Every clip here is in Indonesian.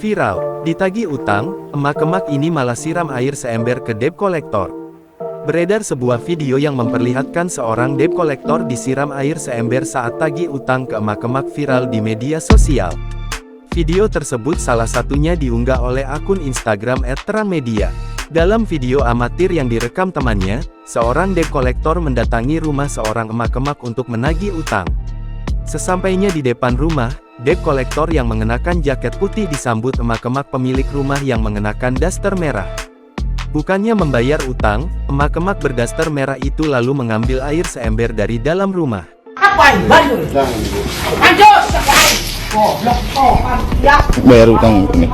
Viral, ditagih utang, emak-emak ini malah siram air seember ke debt collector. Beredar sebuah video yang memperlihatkan seorang debt collector disiram air seember saat tagih utang ke emak-emak viral di media sosial. Video tersebut salah satunya diunggah oleh akun Instagram @terangmedia. Dalam video amatir yang direkam temannya, seorang debt collector mendatangi rumah seorang emak-emak untuk menagih utang. Sesampainya di depan rumah, debt collector yang mengenakan jaket putih disambut emak-emak pemilik rumah yang mengenakan daster merah. Bukannya membayar utang, emak-emak berdaster merah itu lalu mengambil air seember dari dalam rumah. Bayar utang ini.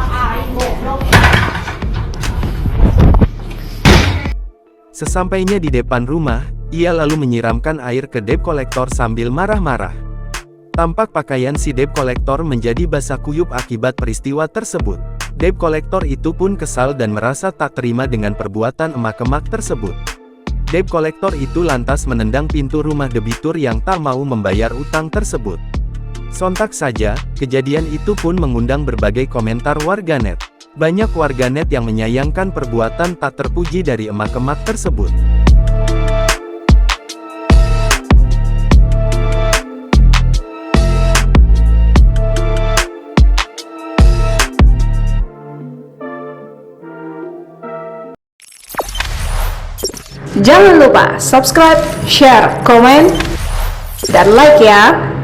Sesampainya di depan rumah, ia lalu menyiramkan air ke debt collector sambil marah-marah. Tampak pakaian si debt collector menjadi basah kuyup akibat peristiwa tersebut. Debt collector itu pun kesal dan merasa tak terima dengan perbuatan emak-emak tersebut. Debt collector itu lantas menendang pintu rumah debitur yang tak mau membayar utang tersebut. Sontak saja, kejadian itu pun mengundang berbagai komentar warganet. Banyak warganet yang menyayangkan perbuatan tak terpuji dari emak-emak tersebut. Jangan lupa subscribe, share, komen, dan like ya.